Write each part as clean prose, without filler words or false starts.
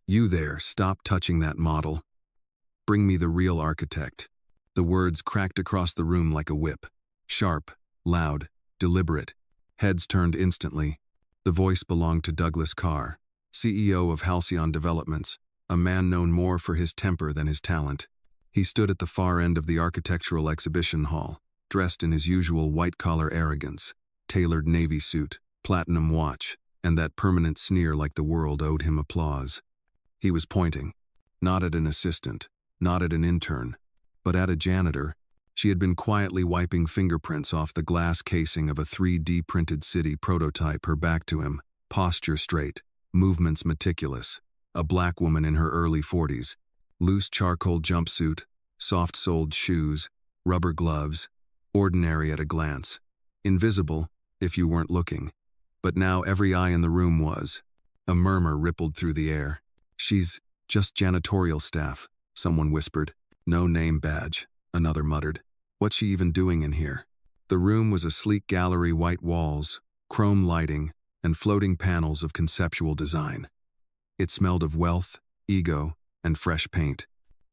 "You there, stop touching that model. Bring me the real architect." The words cracked across the room like a whip. Sharp, loud, deliberate. Heads turned instantly. The voice belonged to Douglas Carr, CEO of Halcyon Developments, a man known more for his temper than his talent. He stood at the far end of the architectural exhibition hall, dressed in his usual white-collar arrogance, tailored navy suit, platinum watch, and that permanent sneer like the world owed him applause. He was pointing, not at an assistant, not at an intern, but at a janitor. She had been quietly wiping fingerprints off the glass casing of a 3D printed city prototype, her back to him, posture straight, movements meticulous. A black woman in her early 40s, loose charcoal jumpsuit, soft-soled shoes, rubber gloves, ordinary at a glance. Invisible, if you weren't looking. But now every eye in the room was. A murmur rippled through the air. "She's just janitorial staff," someone whispered. "No name badge," another muttered. "What's she even doing in here?" The room was a sleek gallery, white walls, chrome lighting, and floating panels of conceptual design. It smelled of wealth, ego, and fresh paint.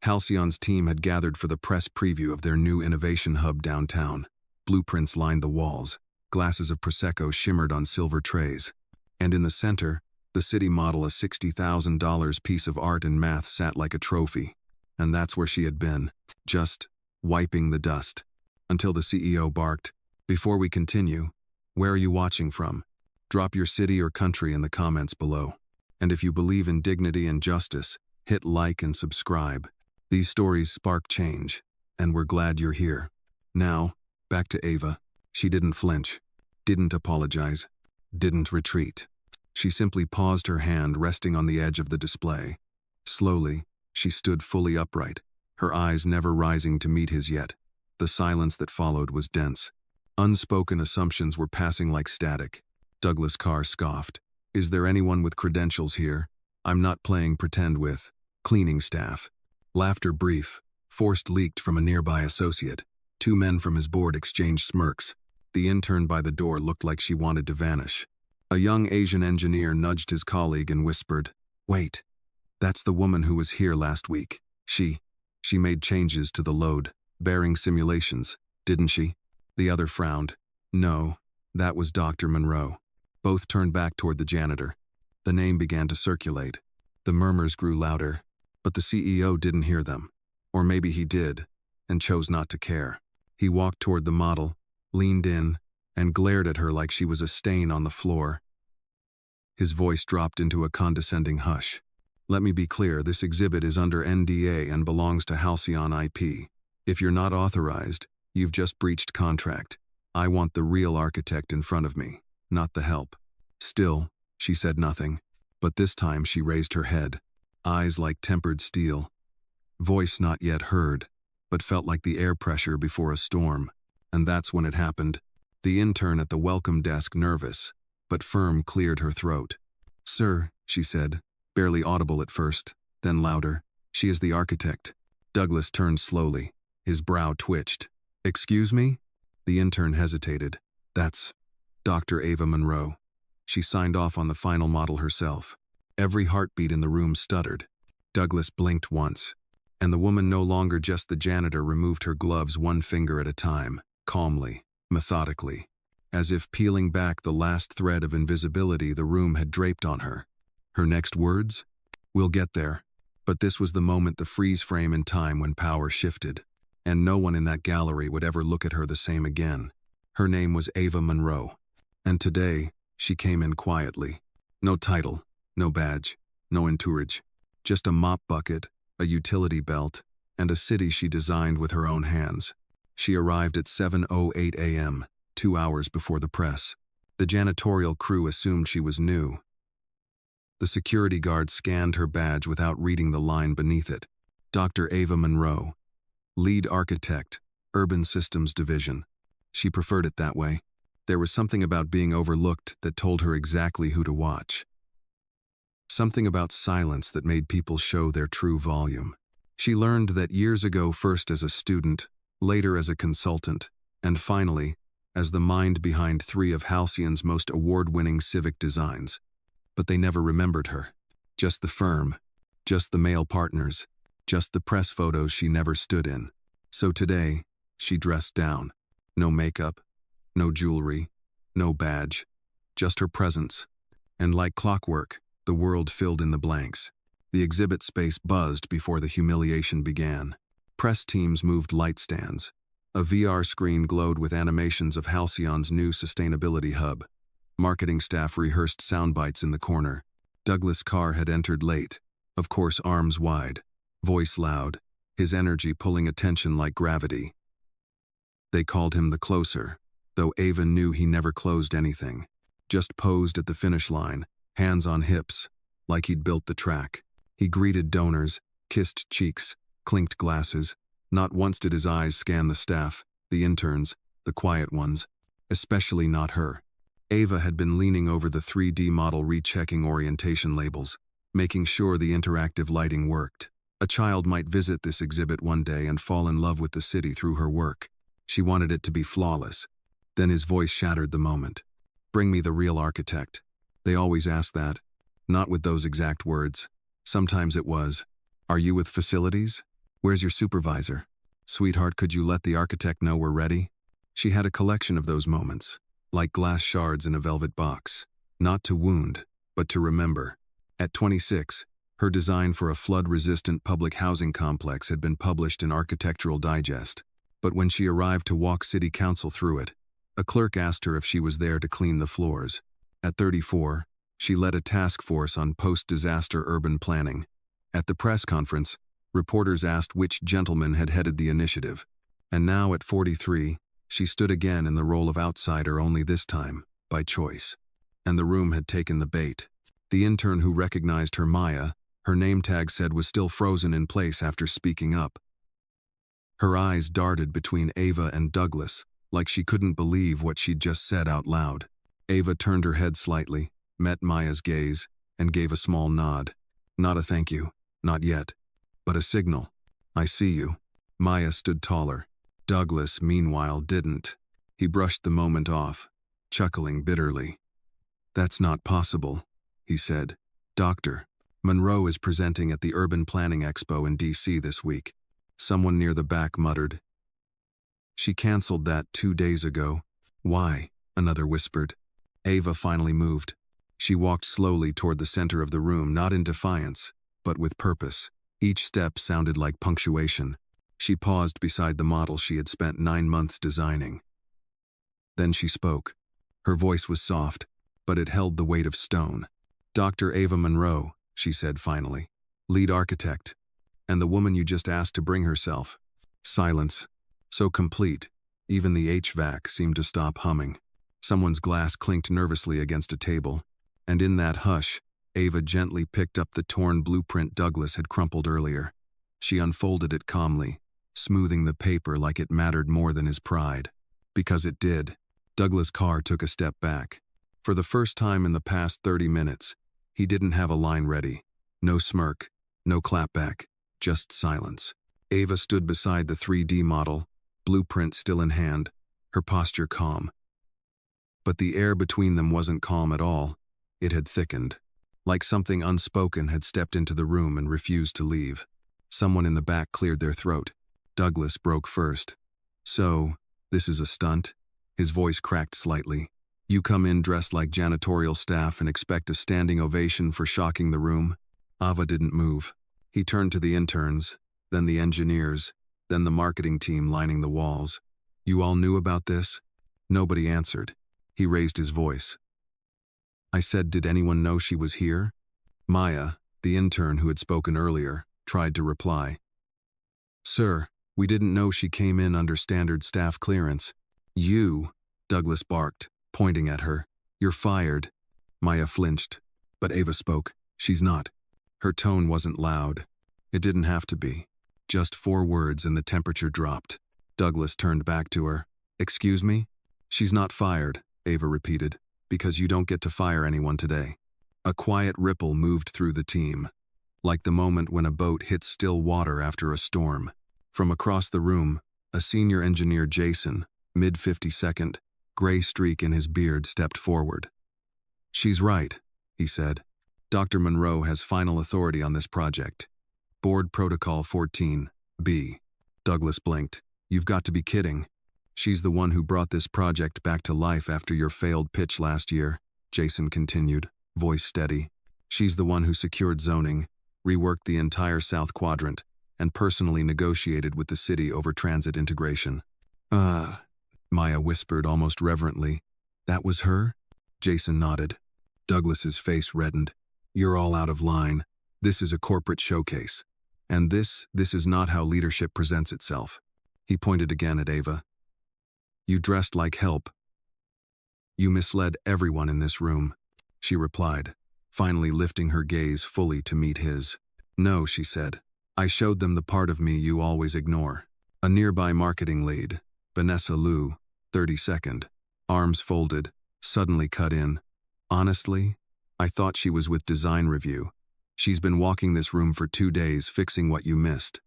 Halcyon's team had gathered for the press preview of their new innovation hub downtown. Blueprints lined the walls. Glasses of Prosecco shimmered on silver trays. And in the center, the city model, a $60,000 piece of art and math, sat like a trophy. And that's where she had been, just wiping the dust. Until the CEO barked, "Before we continue, where are you watching from? Drop your city or country in the comments below. And if you believe in dignity and justice, hit like and subscribe. These stories spark change, and we're glad you're here." Now, back to Ava. She didn't flinch, didn't apologize, didn't retreat. She simply paused, her hand resting on the edge of the display. Slowly, she stood fully upright, her eyes never rising to meet his yet. The silence that followed was dense. Unspoken assumptions were passing like static. Douglas Carr scoffed. "Is there anyone with credentials here? I'm not playing pretend with cleaning staff." Laughter brief, forced, leaked from a nearby associate. Two men from his board exchanged smirks. The intern by the door looked like she wanted to vanish. A young Asian engineer nudged his colleague and whispered, "Wait, that's the woman who was here last week. She made changes to the load-bearing simulations, didn't she?" The other frowned. "No, that was Dr. Monroe." Both turned back toward the janitor. The name began to circulate. The murmurs grew louder, but the CEO didn't hear them. Or maybe he did, and chose not to care. He walked toward the model, leaned in, and glared at her like she was a stain on the floor. His voice dropped into a condescending hush. "Let me be clear, this exhibit is under NDA and belongs to Halcyon IP. If you're not authorized, you've just breached contract. I want the real architect in front of me, not the help." Still, she said nothing, but this time she raised her head, eyes like tempered steel. Voice not yet heard, but felt like the air pressure before a storm. And that's when it happened. The intern at the welcome desk, nervous, but firm, cleared her throat. "Sir," she said, barely audible at first, then louder, "she is the architect." Douglas turned slowly. His brow twitched. "Excuse me?" The intern hesitated. "That's Dr. Ava Monroe. She signed off on the final model herself." Every heartbeat in the room stuttered. Douglas blinked once, and the woman, no longer just the janitor, removed her gloves one finger at a time, calmly, methodically, as if peeling back the last thread of invisibility the room had draped on her. Her next words? "We'll get there." But this was the moment, the freeze frame in time when power shifted, and no one in that gallery would ever look at her the same again. Her name was Ava Monroe, and today she came in quietly. No title, no badge, no entourage, just a mop bucket, a utility belt, and a city she designed with her own hands. She arrived at 7:08 a.m., 2 hours before the press. The janitorial crew assumed she was new. The security guard scanned her badge without reading the line beneath it. Dr. Ava Monroe, Lead Architect, Urban Systems Division. She preferred it that way. There was something about being overlooked that told her exactly who to watch. Something about silence that made people show their true volume. She learned that years ago, first as a student, later as a consultant, and finally, as the mind behind 3 of Halcyon's most award-winning civic designs. But they never remembered her, just the firm, just the male partners, just the press photos she never stood in. So today, she dressed down. No makeup, no jewelry, no badge, just her presence. And like clockwork, the world filled in the blanks. The exhibit space buzzed before the humiliation began. Press teams moved light stands. A VR screen glowed with animations of Halcyon's new sustainability hub. Marketing staff rehearsed sound bites in the corner. Douglas Carr had entered late, of course arms wide, voice loud, his energy pulling attention like gravity. They called him the closer, though Ava knew he never closed anything. Just posed at the finish line, hands on hips, like he'd built the track. He greeted donors, kissed cheeks, clinked glasses. Not once did his eyes scan the staff, the interns, the quiet ones, especially not her. Ava had been leaning over the 3D model rechecking orientation labels, making sure the interactive lighting worked. A child might visit this exhibit one day and fall in love with the city through her work. She wanted it to be flawless. Then his voice shattered the moment. "Bring me the real architect." They always ask that. Not with those exact words. Sometimes it was, "Are you with facilities? Where's your supervisor? Sweetheart, could you let the architect know we're ready?" She had a collection of those moments, like glass shards in a velvet box. Not to wound, but to remember. At 26, her design for a flood-resistant public housing complex had been published in Architectural Digest. But when she arrived to walk city council through it, a clerk asked her if she was there to clean the floors. At 34, she led a task force on post-disaster urban planning. At the press conference, reporters asked which gentleman had headed the initiative. And now at 43, she stood again in the role of outsider, only this time, by choice. And the room had taken the bait. The intern who recognized her, Maya, her name tag said, was still frozen in place after speaking up. Her eyes darted between Ava and Douglas, like she couldn't believe what she'd just said out loud. Ava turned her head slightly, met Maya's gaze, and gave a small nod. Not a thank you, not yet, but a signal. "I see you." Maya stood taller. Douglas, meanwhile, didn't. He brushed the moment off, chuckling bitterly. "That's not possible," he said. "Dr. Monroe is presenting at the Urban Planning Expo in D.C. this week." Someone near the back muttered. "She canceled that 2 days ago." "Why?" another whispered. Ava finally moved. She walked slowly toward the center of the room, not in defiance, but with purpose. Each step sounded like punctuation. She paused beside the model she had spent 9 months designing. Then she spoke. Her voice was soft, but it held the weight of stone. "Dr. Ava Monroe," she said finally, "lead architect. And the woman you just asked to bring herself." Silence. So complete, even the HVAC seemed to stop humming. Someone's glass clinked nervously against a table, and in that hush, Ava gently picked up the torn blueprint Douglas had crumpled earlier. She unfolded it calmly, smoothing the paper like it mattered more than his pride. Because it did. Douglas Carr took a step back. For the first time in the past 30 minutes, he didn't have a line ready. No smirk, no clapback, just silence. Ava stood beside the 3D model, blueprint still in hand, her posture calm. But the air between them wasn't calm at all. It had thickened. Like something unspoken had stepped into the room and refused to leave. Someone in the back cleared their throat. Douglas broke first. "So, this is a stunt?" His voice cracked slightly. "You come in dressed like janitorial staff and expect a standing ovation for shocking the room?" Ava didn't move. He turned to the interns, then the engineers, then the marketing team lining the walls. "You all knew about this?" Nobody answered. He raised his voice. "I said, did anyone know she was here?" Maya, the intern who had spoken earlier, tried to reply. "Sir, we didn't know she came in under standard staff clearance." "You," Douglas barked, pointing at her. "You're fired." Maya flinched, but Ava spoke. "She's not." Her tone wasn't loud. It didn't have to be. Just 4 words and the temperature dropped. Douglas turned back to her. "Excuse me?" "She's not fired," Ava repeated, "because you don't get to fire anyone today." A quiet ripple moved through the team, like the moment when a boat hits still water after a storm. From across the room, a senior engineer, Jason, mid-52nd, gray streak in his beard, stepped forward. "She's right," he said. Dr. Monroe has final authority on this project. Board Protocol 14B. Douglas blinked. You've got to be kidding. She's the one who brought this project back to life after your failed pitch last year, Jason continued, voice steady. She's the one who secured zoning, reworked the entire South Quadrant, and personally negotiated with the city over transit integration. Maya whispered almost reverently. That was her? Jason nodded. Douglas's face reddened. You're all out of line. This is a corporate showcase. And this is not how leadership presents itself. He pointed again at Ava. You dressed like help. You misled everyone in this room, she replied, finally lifting her gaze fully to meet his. No, she said. I showed them the part of me you always ignore. A nearby marketing lead, Vanessa Liu, 32nd, arms folded, suddenly cut in. Honestly, I thought she was with design review. She's been walking this room for 2 days fixing what you missed.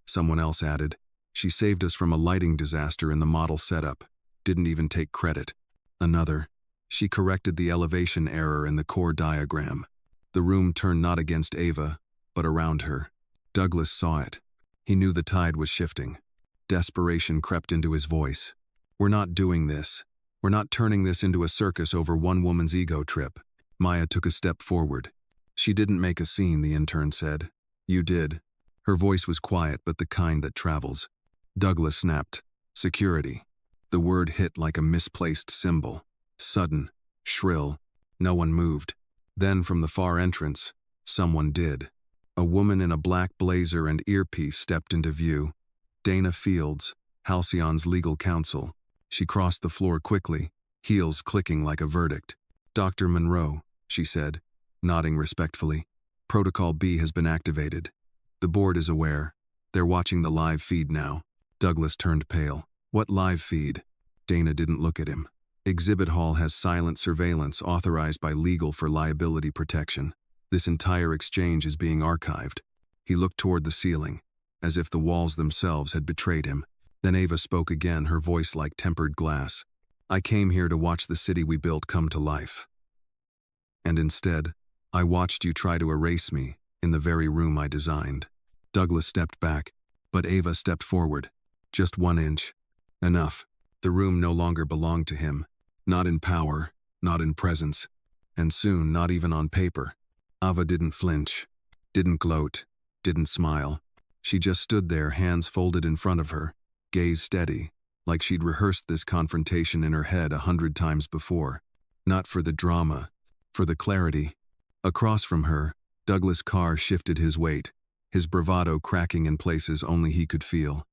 Someone else added. She saved us from a lighting disaster in the model setup. Didn't even take credit. Another. She corrected the elevation error in the core diagram. The room turned not against Ava, but around her. Douglas saw it. He knew the tide was shifting. Desperation crept into his voice. We're not doing this. We're not turning this into a circus over one woman's ego trip. Maya took a step forward. She didn't make a scene, the intern said. You did. Her voice was quiet, but the kind that travels. Douglas snapped. Security. The word hit like a misplaced cymbal. Sudden. Shrill. No one moved. Then from the far entrance, someone did. A woman in a black blazer and earpiece stepped into view. Dana Fields, Halcyon's legal counsel. She crossed the floor quickly, heels clicking like a verdict. Dr. Monroe, she said, nodding respectfully. Protocol B has been activated. The board is aware. They're watching the live feed now. Douglas turned pale. What live feed? Dana didn't look at him. Exhibit Hall has silent surveillance authorized by legal for liability protection. This entire exchange is being archived. He looked toward the ceiling, as if the walls themselves had betrayed him. Then Ava spoke again, her voice like tempered glass. I came here to watch the city we built come to life. And instead, I watched you try to erase me in the very room I designed. Douglas stepped back, but Ava stepped forward. Just 1 inch. Enough. The room no longer belonged to him. Not in power, not in presence, and soon not even on paper. Ava didn't flinch, didn't gloat, didn't smile. She just stood there, hands folded in front of her, gaze steady, like she'd rehearsed this confrontation in her head 100 times before. Not for the drama, for the clarity. Across from her, Douglas Carr shifted his weight, his bravado cracking in places only he could feel.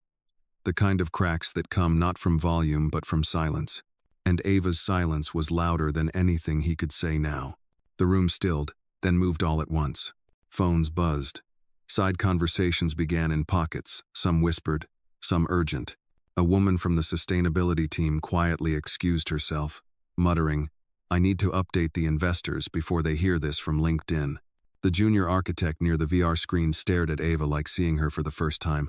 The kind of cracks that come not from volume but from silence. And Ava's silence was louder than anything he could say now. The room stilled, then moved all at once. Phones buzzed. Side conversations began in pockets, some whispered, some urgent. A woman from the sustainability team quietly excused herself, muttering, I need to update the investors before they hear this from LinkedIn. The junior architect near the VR screen stared at Ava like seeing her for the first time.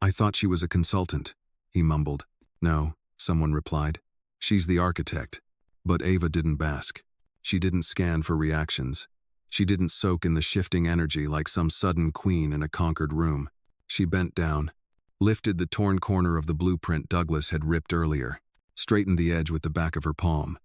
I thought she was a consultant, he mumbled. No, someone replied. She's the architect. But Ava didn't bask. She didn't scan for reactions. She didn't soak in the shifting energy like some sudden queen in a conquered room. She bent down, lifted the torn corner of the blueprint Douglas had ripped earlier, straightened the edge with the back of her palm.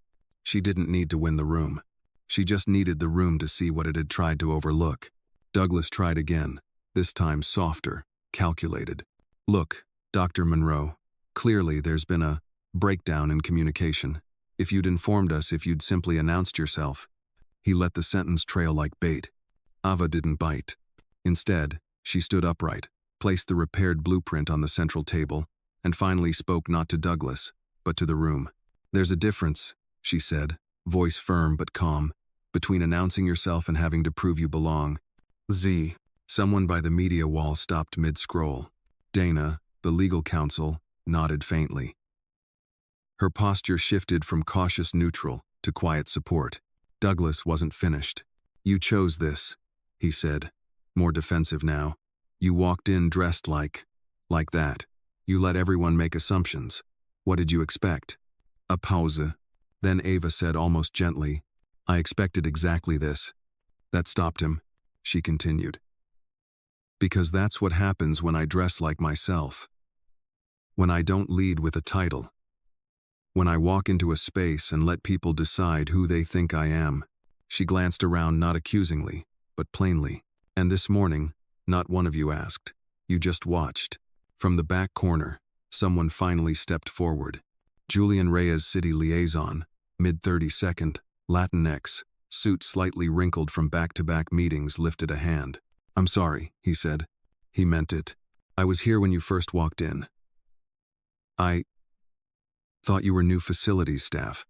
She didn't need to win the room. She just needed the room to see what it had tried to overlook. Douglas tried again, this time softer, calculated. Look, Dr. Monroe, clearly there's been a breakdown in communication. If you'd informed us, if you'd simply announced yourself. He let the sentence trail like bait. Ava didn't bite. Instead, she stood upright, placed the repaired blueprint on the central table, and finally spoke not to Douglas, but to the room. There's a difference, she said, voice firm but calm, between announcing yourself and having to prove you belong. Someone by the media wall stopped mid-scroll. Dana, the legal counsel, nodded faintly. Her posture shifted from cautious neutral to quiet support. Douglas wasn't finished. You chose this, he said, more defensive now. You walked in dressed like that. You let everyone make assumptions. What did you expect? A pause. Then Ava said almost gently, I expected exactly this. That stopped him. She continued. Because that's what happens when I dress like myself. When I don't lead with a title. When I walk into a space and let people decide who they think I am. She glanced around not accusingly, but plainly. And this morning, not one of you asked. You just watched. From the back corner, someone finally stepped forward. Julian Reyes, city liaison, mid-32nd, Latinx, suit slightly wrinkled from back-to-back meetings, lifted a hand. I'm sorry, he said. He meant it. I was here when you first walked in. I thought you were new facilities staff.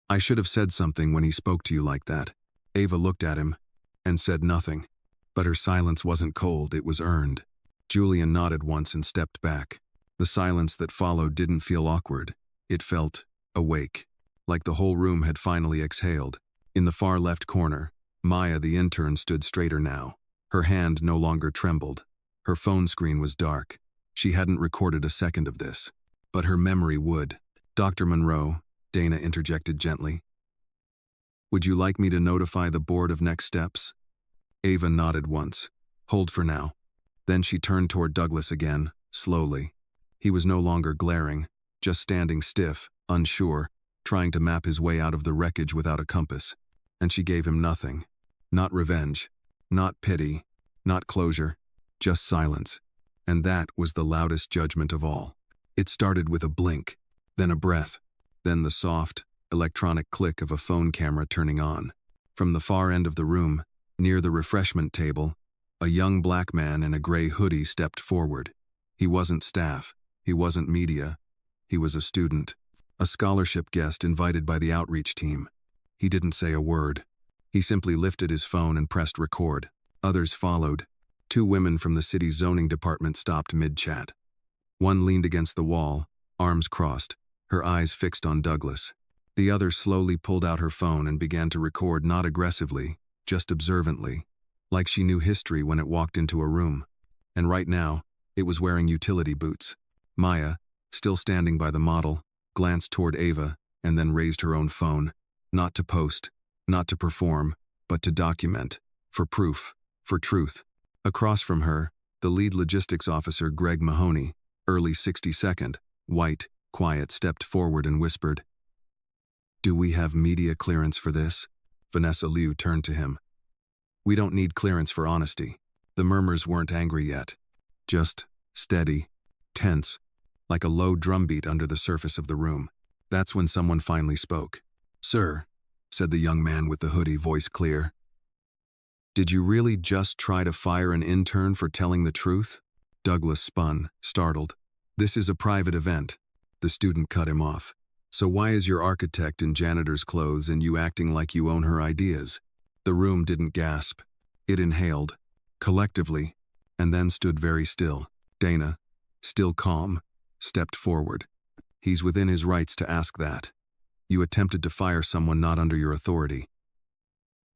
I should have said something when he spoke to you like that. Ava looked at him and said nothing, but her silence wasn't cold, it was earned. Julian nodded once and stepped back. The silence that followed didn't feel awkward. It felt awake, like the whole room had finally exhaled. In the far left corner, Maya, the intern, stood straighter now. Her hand no longer trembled. Her phone screen was dark. She hadn't recorded a second of this, but her memory would. Dr. Monroe, Dana interjected gently. Would you like me to notify the board of next steps? Ava nodded once. Hold for now. Then she turned toward Douglas again, slowly. He was no longer glaring, just standing stiff, unsure, trying to map his way out of the wreckage without a compass. And she gave him nothing. Not revenge, not pity, not closure, just silence. And that was the loudest judgment of all. It started with a blink, then a breath, then the soft, electronic click of a phone camera turning on. From the far end of the room, near the refreshment table, a young black man in a gray hoodie stepped forward. He wasn't staff, he wasn't media, he was a student, a scholarship guest invited by the outreach team. He didn't say a word. He simply lifted his phone and pressed record. Others followed. 2 women from the city's zoning department stopped mid-chat. One leaned against the wall, arms crossed, her eyes fixed on Douglas. The other slowly pulled out her phone and began to record, not aggressively, just observantly, like she knew history when it walked into a room. And right now, it was wearing utility boots. Maya, still standing by the model, glanced toward Ava and then raised her own phone, not to post, not to perform, but to document, for proof, for truth. Across from her, the lead logistics officer, Greg Mahoney, early 62nd, white, quiet, stepped forward and whispered, Do we have media clearance for this? Vanessa Liu turned to him. We don't need clearance for honesty. The murmurs weren't angry yet. Just steady, tense, like a low drumbeat under the surface of the room. That's when someone finally spoke. Sir, said the young man with the hoodie, voice clear. Did you really just try to fire an intern for telling the truth? Douglas spun, startled. This is a private event. The student cut him off. So why is your architect in janitor's clothes and you acting like you own her ideas? The room didn't gasp. It inhaled, collectively, and then stood very still. Dana, still calm, stepped forward. He's within his rights to ask that. You attempted to fire someone not under your authority.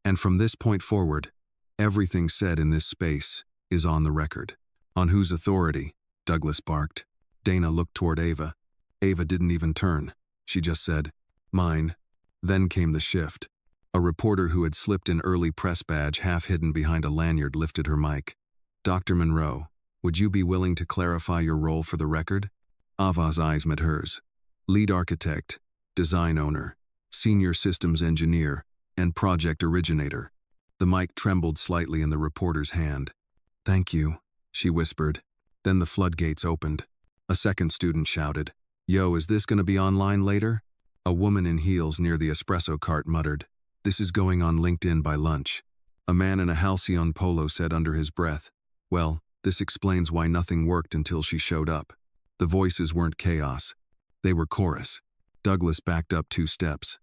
And from this point forward, everything said in this space is on the record. On whose authority? Douglas barked. Dana looked toward Ava. Ava didn't even turn. She just said, Mine. Then came the shift. A reporter who had slipped an early press badge half hidden behind a lanyard lifted her mic. Dr. Monroe, would you be willing to clarify your role for the record? Ava's eyes met hers. Lead architect, design owner, senior systems engineer, and project originator. The mic trembled slightly in the reporter's hand. Thank you, she whispered. Then the floodgates opened. A second student shouted, Yo, is this gonna be online later? A woman in heels near the espresso cart muttered, This is going on LinkedIn by lunch. A man in a halcyon polo said under his breath, Well, this explains why nothing worked until she showed up. The voices weren't chaos. They were chorus. Douglas backed up 2 steps.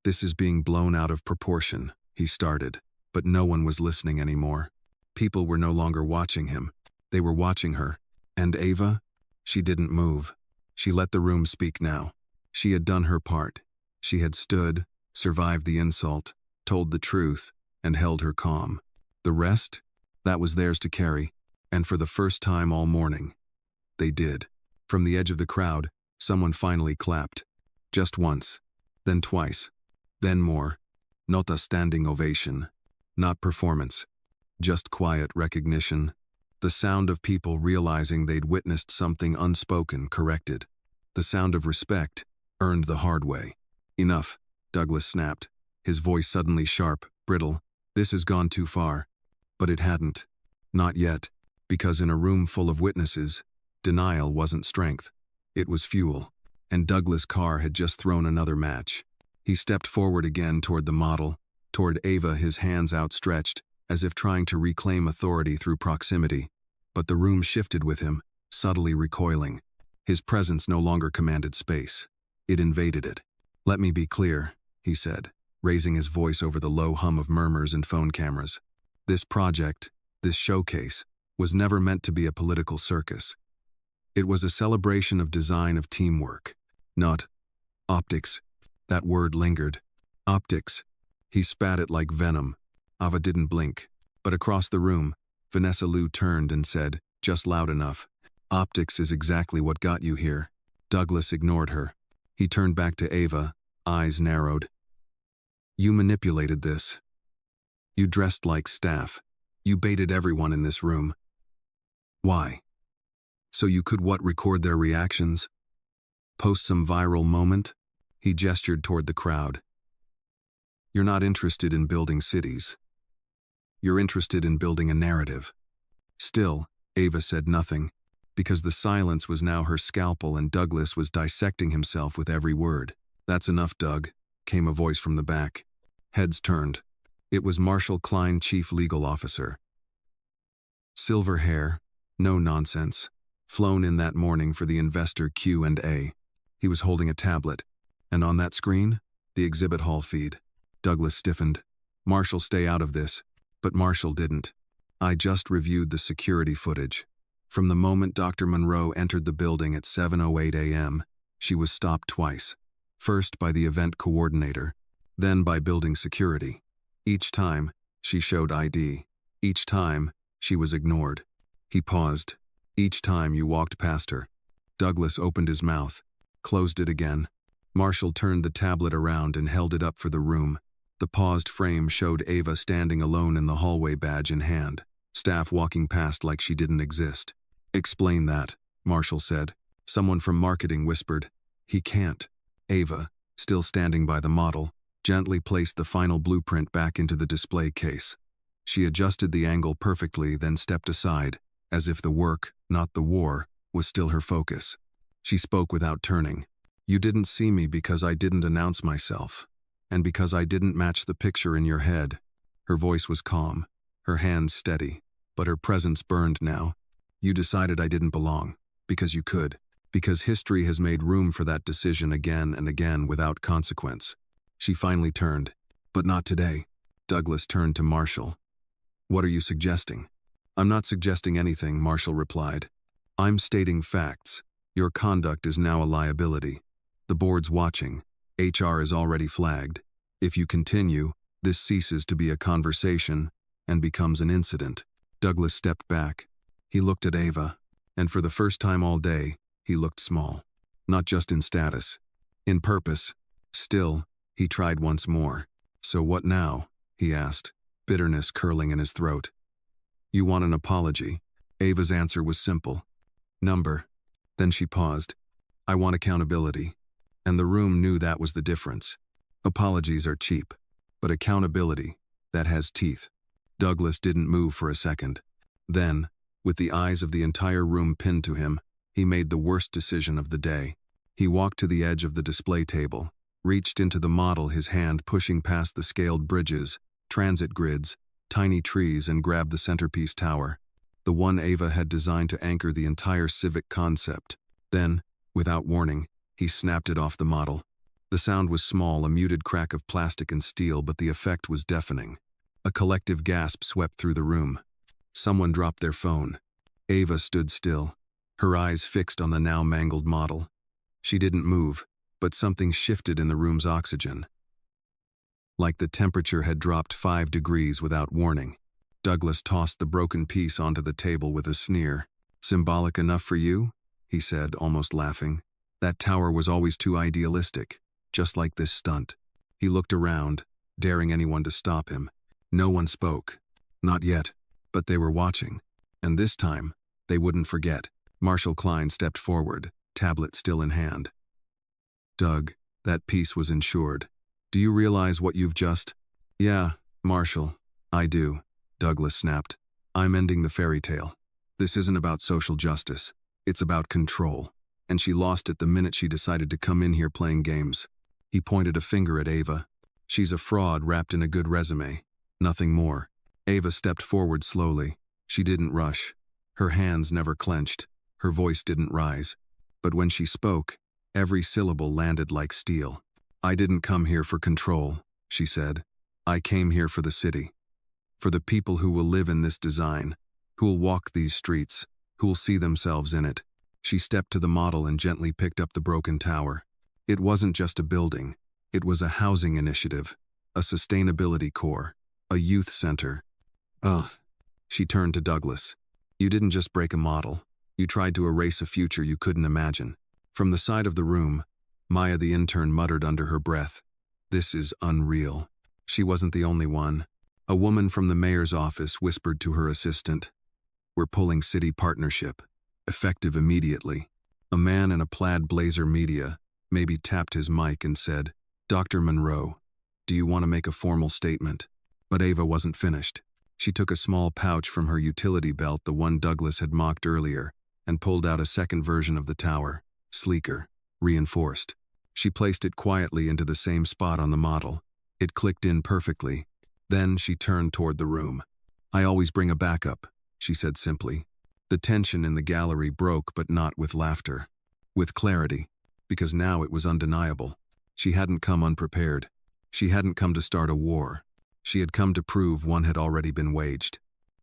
This is being blown out of proportion, he started, but no one was listening anymore. People were no longer watching him. They were watching her. And Ava? She didn't move. She let the room speak now. She had done her part. She had stood, survived the insult, told the truth, and held her calm. The rest? That was theirs to carry. And for the first time all morning, they did. From the edge of the crowd, someone finally clapped. Just once, then twice, then more. Not a standing ovation. Not performance. Just quiet recognition. The sound of people realizing they'd witnessed something unspoken corrected. The sound of respect, earned the hard way. Enough, Douglas snapped, his voice suddenly sharp, brittle. This has gone too far. But it hadn't. Not yet, because in a room full of witnesses, denial wasn't strength. It was fuel, and Douglas Carr had just thrown another match. He stepped forward again toward the model, toward Ava, his hands outstretched, as if trying to reclaim authority through proximity. But the room shifted with him, subtly recoiling. His presence no longer commanded space. It invaded it. "Let me be clear," he said, raising his voice over the low hum of murmurs and phone cameras. "This project, this showcase, was never meant to be a political circus. It was a celebration of design, of teamwork. Not optics." That word lingered. Optics. He spat it like venom. Ava didn't blink. But across the room, Vanessa Liu turned and said, just loud enough, "Optics is exactly what got you here." Douglas ignored her. He turned back to Ava, eyes narrowed. "You manipulated this. You dressed like staff. You baited everyone in this room. Why? So you could what, record their reactions? Post some viral moment?" He gestured toward the crowd. "You're not interested in building cities. You're interested in building a narrative." Still, Ava said nothing, because the silence was now her scalpel and Douglas was dissecting himself with every word. "That's enough, Doug," came a voice from the back. Heads turned. It was Marshall Klein, chief legal officer. Silver hair, no nonsense, flown in that morning for the investor Q&A. He was holding a tablet, and on that screen, the exhibit hall feed. Douglas stiffened. "Marshall, stay out of this." But Marshall didn't. "I just reviewed the security footage. From the moment Dr. Monroe entered the building at 7:08 a.m., she was stopped twice. First by the event coordinator, then by building security. Each time, she showed ID. Each time, she was ignored." He paused. "Each time you walked past her." Douglas opened his mouth, closed it again. Marshall turned the tablet around and held it up for the room. The paused frame showed Ava standing alone in the hallway, badge in hand, staff walking past like she didn't exist. "Explain that," Marshall said. Someone from marketing whispered, "He can't." Ava, still standing by the model, gently placed the final blueprint back into the display case. She adjusted the angle perfectly, then stepped aside, as if the work, not the war, was still her focus. She spoke without turning. "You didn't see me because I didn't announce myself, and because I didn't match the picture in your head." Her voice was calm, her hands steady, but her presence burned now. "You decided I didn't belong, because you could, because history has made room for that decision again and again without consequence." She finally turned. "But not today." Douglas turned to Marshall. "What are you suggesting?" "I'm not suggesting anything," Marshall replied. "I'm stating facts. Your conduct is now a liability. The board's watching. HR is already flagged. If you continue, this ceases to be a conversation and becomes an incident." Douglas stepped back. He looked at Ava, and for the first time all day, he looked small. Not just in status, in purpose. Still, he tried once more. "So what now?" he asked, bitterness curling in his throat. "You want an apology?" Ava's answer was simple. "Number." Then she paused. "I want accountability." And the room knew that was the difference. Apologies are cheap, but accountability, that has teeth. Douglas didn't move for a second. Then, with the eyes of the entire room pinned to him, he made the worst decision of the day. He walked to the edge of the display table, reached into the model, his hand pushing past the scaled bridges, transit grids, tiny trees, and grabbed the centerpiece tower, the one Ava had designed to anchor the entire civic concept. Then, without warning, he snapped it off the model. The sound was small, a muted crack of plastic and steel, but the effect was deafening. A collective gasp swept through the room. Someone dropped their phone. Ava stood still, her eyes fixed on the now mangled model. She didn't move, but something shifted in the room's oxygen. Like the temperature had dropped 5 degrees without warning. Douglas tossed the broken piece onto the table with a sneer. "Symbolic enough for you?" he said, almost laughing. "That tower was always too idealistic, just like this stunt." He looked around, daring anyone to stop him. No one spoke. Not yet, but they were watching. And this time, they wouldn't forget. Marshall Klein stepped forward, tablet still in hand. Doug, that piece was insured. Do you realize what you've just— Yeah, Marshall, I do, Douglas snapped. I'm ending the fairy tale. This isn't about social justice. It's about control. And she lost it the minute she decided to come in here playing games. He pointed a finger at Ava. She's a fraud wrapped in a good resume. Nothing more. Ava stepped forward slowly. She didn't rush. Her hands never clenched. Her voice didn't rise. But when she spoke, every syllable landed like steel. I didn't come here for control, she said. I came here for the city. For the people who will live in this design, who will walk these streets, who will see themselves in it. She stepped to the model and gently picked up the broken tower. It wasn't just a building. It was a housing initiative, a sustainability core, a youth center. Ugh. She turned to Douglas. You didn't just break a model. You tried to erase a future you couldn't imagine. From the side of the room, Maya the intern muttered under her breath. This is unreal. She wasn't the only one. A woman from the mayor's office whispered to her assistant. We're pulling city partnership. Effective immediately. A man in a plaid blazer media maybe tapped his mic and said, Dr. Monroe, do you want to make a formal statement? But Ava wasn't finished. She took a small pouch from her utility belt, the one Douglas had mocked earlier, and pulled out a second version of the tower, sleeker, reinforced. She placed it quietly into the same spot on the model. It clicked in perfectly. Then she turned toward the room. I always bring a backup, she said simply. The tension in the gallery broke, but not with laughter. With clarity, because now it was undeniable. She hadn't come unprepared. She hadn't come to start a war. She had come to prove one had already been waged.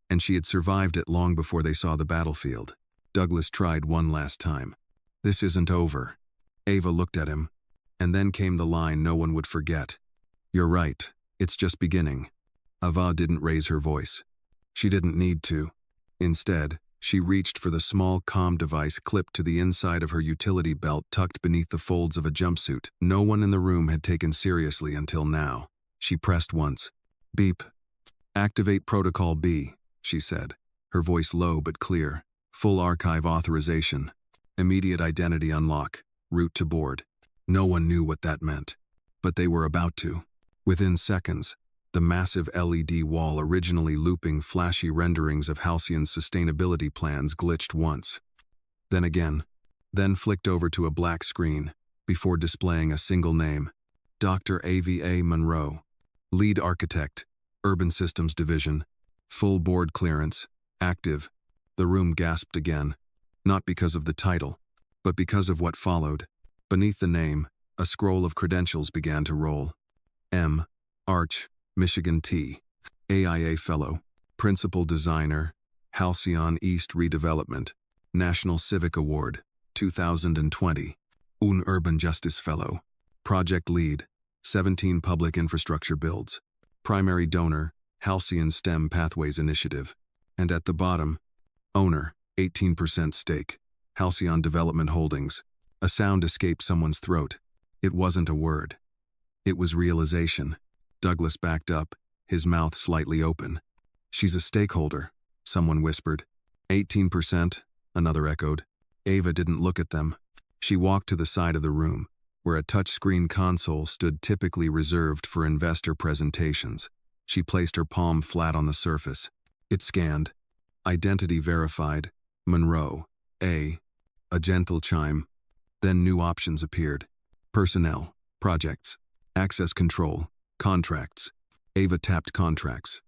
And she had survived it long before they saw the battlefield. Douglas tried one last time. This isn't over. Ava looked at him. And then came the line no one would forget. You're right. It's just beginning. Ava didn't raise her voice. She didn't need to. Instead, she reached for the small comm device clipped to the inside of her utility belt tucked beneath the folds of a jumpsuit no one in the room had taken seriously until now. She pressed once. Beep. Activate Protocol B, she said, her voice low but clear. Full archive authorization. Immediate identity unlock. Route to board. No one knew what that meant. But they were about to. Within seconds, the massive LED wall originally looping flashy renderings of Halcyon's sustainability plans glitched once. Then again. Then flicked over to a black screen, before displaying a single name. Dr. Ava Monroe. Lead Architect. Urban Systems Division. Full board clearance. Active. The room gasped again. Not because of the title, but because of what followed. Beneath the name, a scroll of credentials began to roll. M. Arch. Michigan T. AIA Fellow. Principal Designer. Halcyon East Redevelopment. National Civic Award. 2020. Un Urban Justice Fellow. Project Lead. 17 Public Infrastructure Builds. Primary Donor. Halcyon STEM Pathways Initiative. And at the bottom, Owner. 18% stake. Halcyon Development Holdings. A sound escaped someone's throat. It wasn't a word. It was realization. Douglas backed up, his mouth slightly open. She's a stakeholder, someone whispered. 18%, another echoed. Ava didn't look at them. She walked to the side of the room, where a touchscreen console stood typically reserved for investor presentations. She placed her palm flat on the surface. It scanned. Identity verified. Monroe. A gentle chime. Then new options appeared. Personnel. Projects. Access control. Contracts. Ava tapped contracts.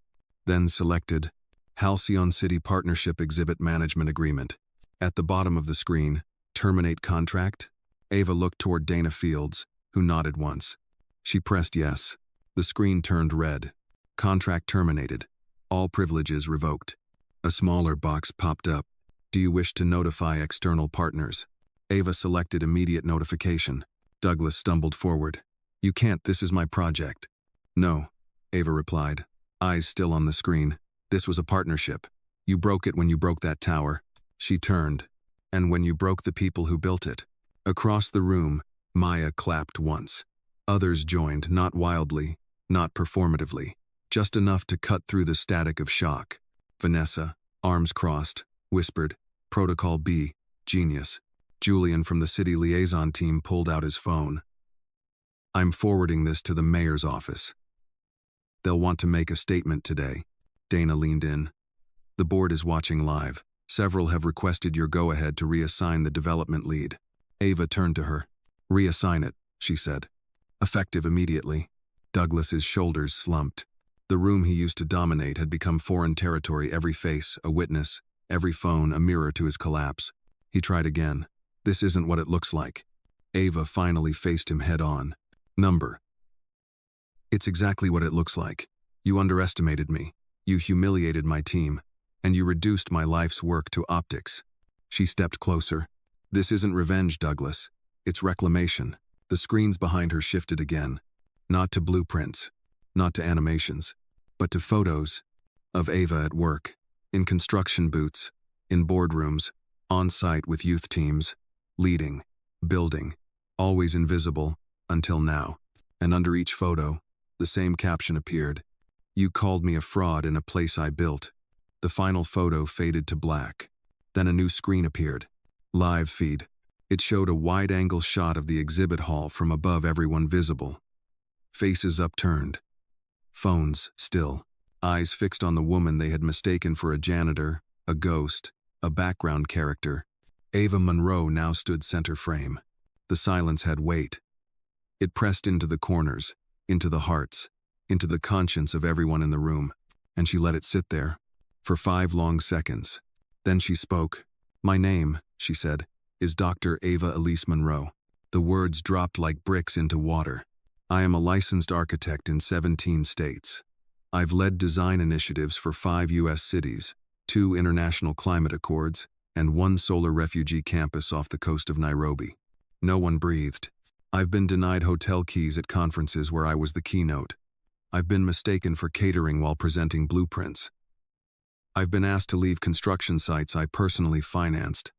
Then selected Halcyon City Partnership Exhibit Management Agreement. At the bottom of the screen, terminate contract. Ava looked toward Dana Fields, who nodded once. She pressed yes. The screen turned red. Contract terminated. All privileges revoked. A smaller box popped up. Do you wish to notify external partners? Ava selected immediate notification. Douglas stumbled forward. You can't, this is my project. No, Ava replied, eyes still on the screen. This was a partnership. You broke it when you broke that tower. She turned. And when you broke the people who built it. Across the room, Maya clapped once. Others joined, not wildly, not performatively, just enough to cut through the static of shock. Vanessa, arms crossed, whispered, "Protocol B, genius." Julian from the city liaison team pulled out his phone. "I'm forwarding this to the mayor's office. They'll want to make a statement today." Dana leaned in. "The board is watching live. Several have requested your go-ahead to reassign the development lead." Ava turned to her. "Reassign it," she said. "Effective immediately." Douglas's shoulders slumped. The room he used to dominate had become foreign territory, every face a witness, every phone a mirror to his collapse. He tried again. "This isn't what it looks like." Ava finally faced him head-on. "Number. It's exactly what it looks like. You underestimated me. You humiliated my team. And you reduced my life's work to optics." She stepped closer. "This isn't revenge, Douglas. It's reclamation." The screens behind her shifted again. Not to blueprints, not to animations, but to photos of Ava at work, in construction boots, in boardrooms, on-site with youth teams, leading, building, always invisible, until now. And under each photo, the same caption appeared: "You called me a fraud in a place I built." The final photo faded to black. Then a new screen appeared. Live feed. It showed a wide-angle shot of the exhibit hall from above, everyone visible. Faces upturned. Phones still. Eyes fixed on the woman they had mistaken for a janitor, a ghost, a background character. Ava Monroe now stood center frame. The silence had weight. It pressed into the corners, into the hearts, into the conscience of everyone in the room, and she let it sit there for 5 long seconds. Then she spoke. "My name," she said, "is Dr. Ava Elise Monroe." The words dropped like bricks into water. "I am a licensed architect in 17 states. I've led design initiatives for 5 U.S. cities, 2 international climate accords, and 1 solar refugee campus off the coast of Nairobi." No one breathed. "I've been denied hotel keys at conferences where I was the keynote. I've been mistaken for catering while presenting blueprints. I've been asked to leave construction sites I personally financed."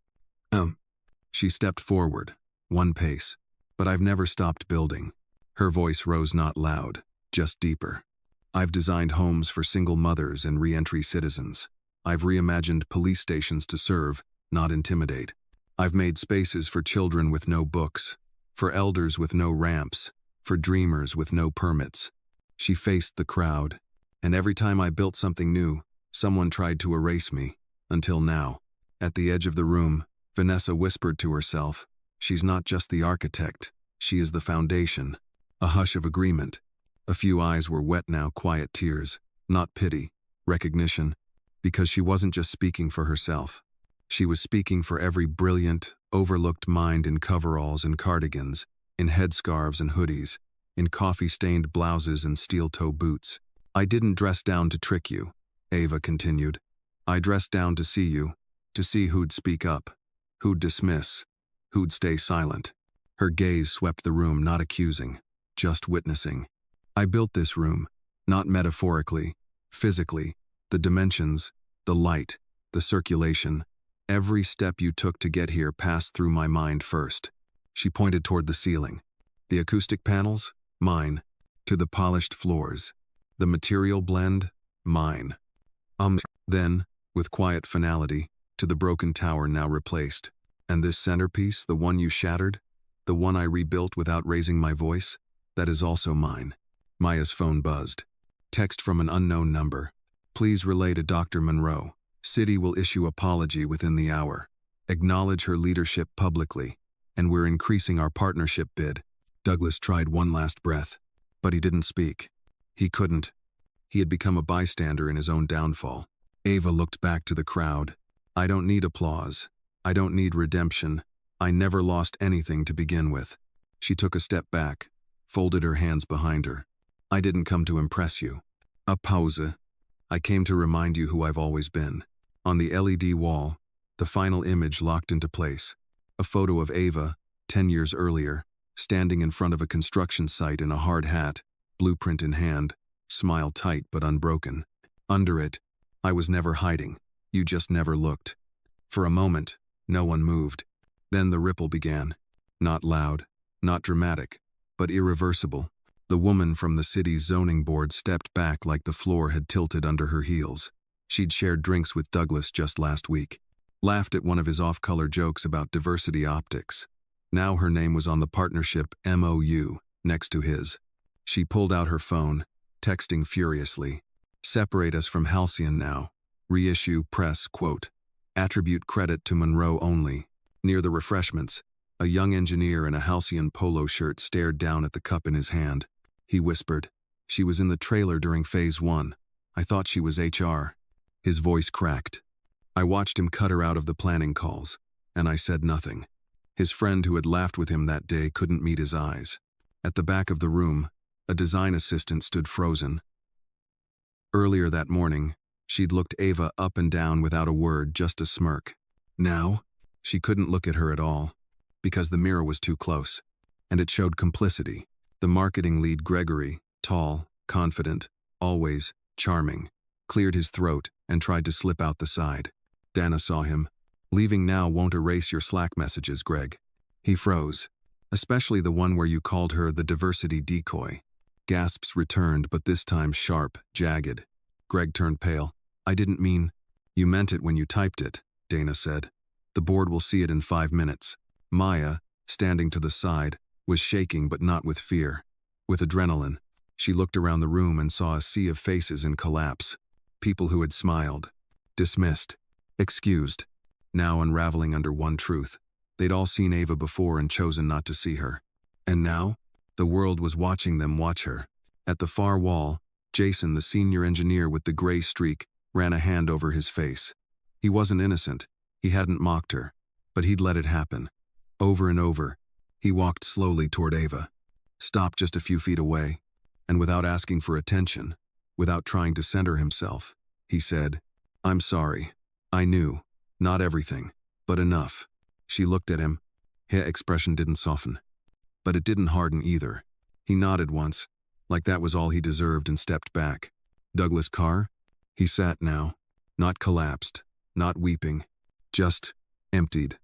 She stepped forward, 1 pace. "But I've never stopped building." Her voice rose not loud, just deeper. "I've designed homes for single mothers and re-entry citizens. I've reimagined police stations to serve, not intimidate. I've made spaces for children with no books, for elders with no ramps, for dreamers with no permits." She faced the crowd. "And every time I built something new, someone tried to erase me, until now." At the edge of the room, Vanessa whispered to herself, "She's not just the architect, she is the foundation." A hush of agreement. A few eyes were wet now, quiet tears, not pity, recognition, because she wasn't just speaking for herself. She was speaking for every brilliant, overlooked mind in coveralls and cardigans, in headscarves and hoodies, in coffee-stained blouses and steel-toe boots. "I didn't dress down to trick you," Ava continued. "I dressed down to see you, to see who'd speak up, who'd dismiss, who'd stay silent." Her gaze swept the room, not accusing, just witnessing. "I built this room, not metaphorically, physically. The dimensions, the light, the circulation, every step you took to get here passed through my mind first." She pointed toward the ceiling. "The acoustic panels? Mine. To the polished floors. The material blend? Mine. Then, with quiet finality, to the broken tower now replaced. And this centerpiece, the one you shattered, the one I rebuilt without raising my voice, that is also mine." Maya's phone buzzed. Text from an unknown number. "Please relay to Dr. Monroe. City will issue apology within the hour. Acknowledge her leadership publicly. And we're increasing our partnership bid." Douglas tried one last breath, but he didn't speak. He couldn't. He had become a bystander in his own downfall. Ava looked back to the crowd. "I don't need applause. I don't need redemption. I never lost anything to begin with." She took a step back, folded her hands behind her. "I didn't come to impress you." A pause. "I came to remind you who I've always been." On the LED wall, the final image locked into place. A photo of Ava, 10 years earlier, standing in front of a construction site in a hard hat, blueprint in hand, smile tight but unbroken. Under it, "I was never hiding. You just never looked." For a moment, no one moved. Then the ripple began. Not loud, not dramatic, but irreversible. The woman from the city's zoning board stepped back like the floor had tilted under her heels. She'd shared drinks with Douglas just last week, laughed at one of his off-color jokes about diversity optics. Now her name was on the partnership MOU next to his. She pulled out her phone, texting furiously. "Separate us from Halcyon now. Reissue press quote. Attribute credit to Monroe only." Near the refreshments, a young engineer in a Halcyon polo shirt stared down at the cup in his hand. He whispered, "She was in the trailer during Phase 1. I thought she was HR." His voice cracked. I watched him cut her out of the planning calls, and I said nothing. His friend who had laughed with him that day couldn't meet his eyes. At the back of the room, a design assistant stood frozen. Earlier that morning, she'd looked Ava up and down without a word, just a smirk. Now, she couldn't look at her at all, because the mirror was too close, and it showed complicity. The marketing lead, Gregory, tall, confident, always charming, cleared his throat and tried to slip out the side. Dana saw him. "Leaving now won't erase your Slack messages, Greg." He froze, especially the one where you called her the diversity decoy. Gasps returned, but this time sharp, jagged. Greg turned pale. "I didn't mean—" "You meant it when you typed it," Dana said. "The board will see it in 5 minutes." Maya, standing to the side, was shaking but not with fear. With adrenaline, she looked around the room and saw a sea of faces in collapse. People who had smiled, dismissed, excused, now unraveling under one truth. They'd all seen Ava before and chosen not to see her. And now, the world was watching them watch her. At the far wall, Jason, the senior engineer with the gray streak, ran a hand over his face. He wasn't innocent. He hadn't mocked her, but he'd let it happen. Over and over, he walked slowly toward Ava, stopped just a few feet away, and without asking for attention, without trying to center himself, he said, "I'm sorry. I knew. Not everything, but enough." She looked at him. Her expression didn't soften, but it didn't harden either. He nodded once, like that was all he deserved, and stepped back. Douglas Carr? He sat now, not collapsed, not weeping, just emptied.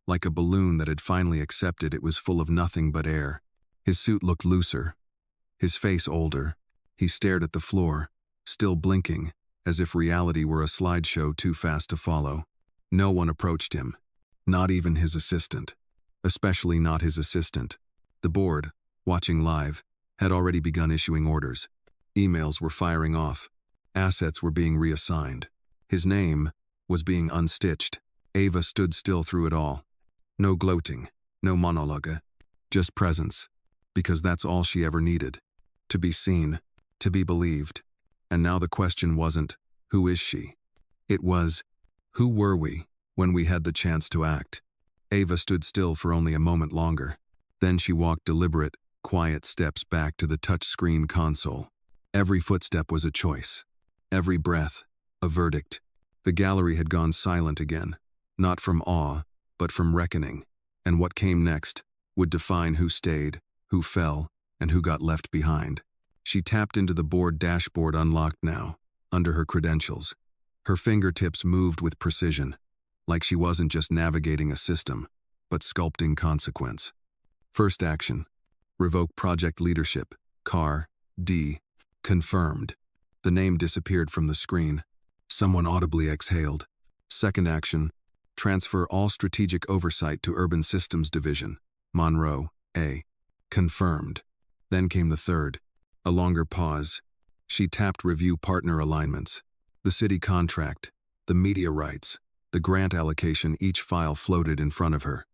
Like a balloon that had finally accepted it was full of nothing but air. His suit looked looser, his face older. He stared at the floor, still blinking, as if reality were a slideshow too fast to follow. No one approached him, not even his assistant. Especially not his assistant. The board, watching live, had already begun issuing orders. Emails were firing off. Assets were being reassigned. His name was being unstitched. Ava stood still through it all. No gloating, no monologue, just presence, because that's all she ever needed. To be seen, to be believed. And now the question wasn't, who is she? It was, who were we when we had the chance to act? Ava stood still for only a moment longer. Then she walked deliberate, quiet steps back to the touchscreen console. Every footstep was a choice. Every breath, a verdict. The gallery had gone silent again, not from awe, but from reckoning, and what came next would define who stayed, who fell, and who got left behind. She tapped into the board dashboard, unlocked now, under her credentials. Her fingertips moved with precision, like she wasn't just navigating a system, but sculpting consequence. First action: revoke project leadership, Carr, D. Confirmed. The name disappeared from the screen. Someone audibly exhaled. Second action: transfer all strategic oversight to Urban Systems Division, Monroe, A. Confirmed. Then came the third. A longer pause. She tapped review partner alignments. The city contract, the media rights, the grant allocation, each file floated in front of her.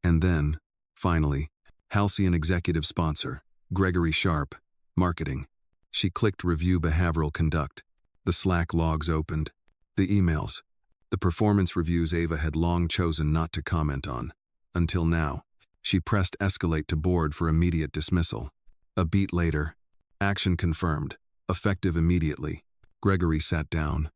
And then, finally, Halcyon executive sponsor, Gregory Sharp, marketing. She clicked review behavioral conduct. The Slack logs opened. The emails. The performance reviews Ava had long chosen not to comment on. Until now. She pressed escalate to board for immediate dismissal. A beat later. Action confirmed. Effective immediately. Gregory sat down.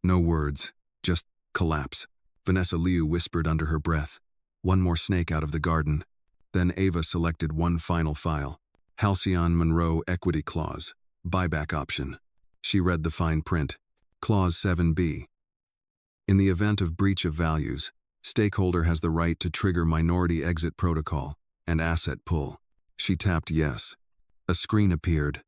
No words. Just collapse. Vanessa Liu whispered under her breath. One more snake out of the garden. Then Ava selected one final file. Halcyon Monroe Equity Clause. Buyback option. She read the fine print. Clause 7B. In the event of breach of values, stakeholder has the right to trigger minority exit protocol and asset pull. She tapped yes. A screen appeared.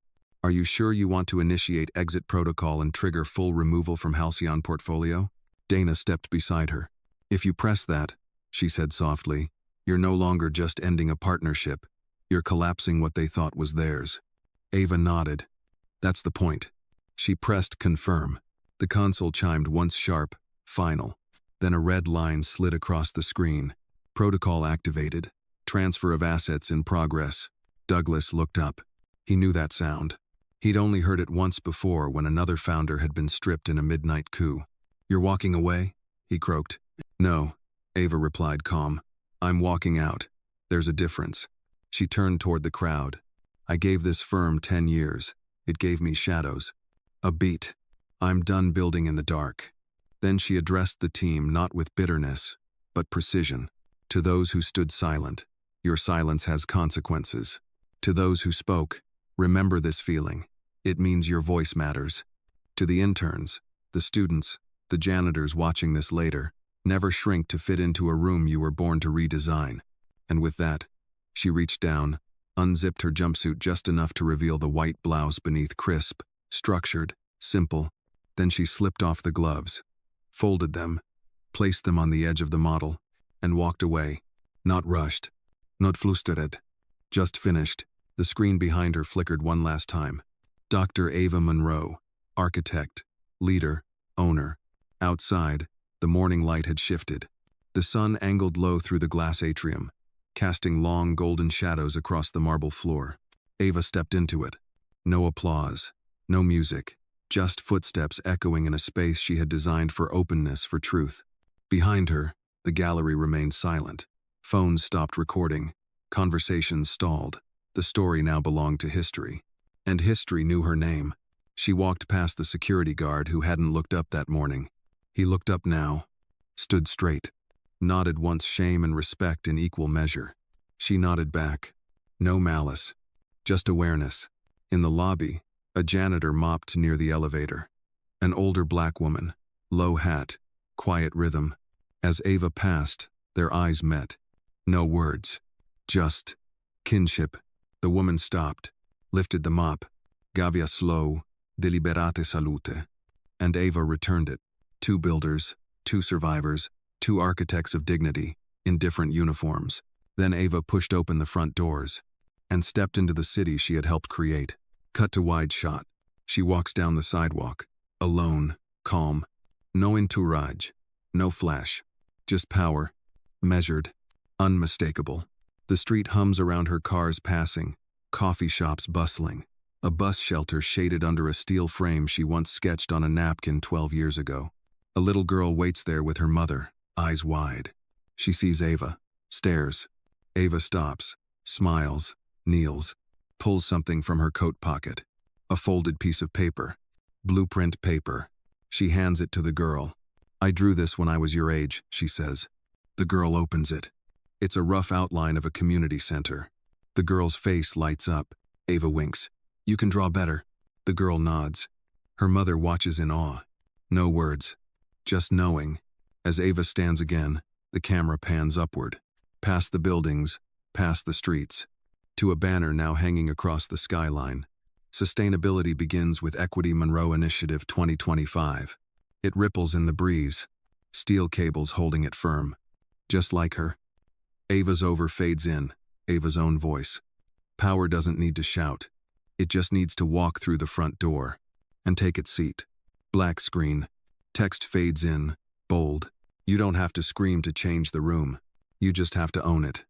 Are you sure you want to initiate exit protocol and trigger full removal from Halcyon portfolio? Dana stepped beside her. If you press that, she said softly, you're no longer just ending a partnership. You're collapsing what they thought was theirs. Ava nodded. That's the point. She pressed confirm. The console chimed once sharp, final. Then a red line slid across the screen. Protocol activated. Transfer of assets in progress. Douglas looked up. He knew that sound. He'd only heard it once before when another founder had been stripped in a midnight coup. You're walking away? He croaked. No, Ava replied calm. I'm walking out. There's a difference. She turned toward the crowd. I gave this firm 10 years. It gave me shadows. A beat. I'm done building in the dark. Then she addressed the team not with bitterness, but precision. To those who stood silent, your silence has consequences. To those who spoke, remember this feeling. It means your voice matters. To the interns, the students, the janitors watching this later, never shrink to fit into a room you were born to redesign. And with that, she reached down, unzipped her jumpsuit just enough to reveal the white blouse beneath crisp, structured, simple. Then she slipped off the gloves, folded them, placed them on the edge of the model, and walked away. Not rushed, not flustered, just finished. The screen behind her flickered one last time. Dr. Ava Monroe, architect, leader, owner. Outside, the morning light had shifted. The sun angled low through the glass atrium, casting long golden shadows across the marble floor. Ava stepped into it. No applause, no music, just footsteps echoing in a space she had designed for openness, for truth. Behind her, the gallery remained silent. Phones stopped recording. Conversations stalled. The story now belonged to history. And history knew her name. She walked past the security guard who hadn't looked up that morning. He looked up now, stood straight, nodded once, shame and respect in equal measure. She nodded back. No malice, just awareness. In the lobby, a janitor mopped near the elevator. An older black woman, low hat, quiet rhythm. As Ava passed, their eyes met. No words, just kinship. The woman stopped, lifted the mop. Gavia slow, deliberate salute. And Ava returned it. 2 builders, 2 survivors, 2 architects of dignity, in different uniforms. Then Ava pushed open the front doors and stepped into the city she had helped create. Cut to wide shot. She walks down the sidewalk, alone, calm. No entourage, no flash, just power, measured, unmistakable. The street hums around her, cars passing, coffee shops bustling. A bus shelter shaded under a steel frame she once sketched on a napkin 12 years ago. A little girl waits there with her mother, eyes wide. She sees Ava, stares. Ava stops, smiles, kneels, pulls something from her coat pocket. A folded piece of paper. Blueprint paper. She hands it to the girl. I drew this when I was your age, she says. The girl opens it. It's a rough outline of a community center. The girl's face lights up. Ava winks. You can draw better. The girl nods. Her mother watches in awe. No words, just knowing. As Ava stands again, the camera pans upward, past the buildings, past the streets, to a banner now hanging across the skyline. Sustainability begins with Equity Monroe Initiative 2025. It ripples in the breeze, steel cables holding it firm. Just like her. Ava's over fades in, Ava's own voice. Power doesn't need to shout. It just needs to walk through the front door and take its seat. Black screen. Text fades in, bold. You don't have to scream to change the room. You just have to own it.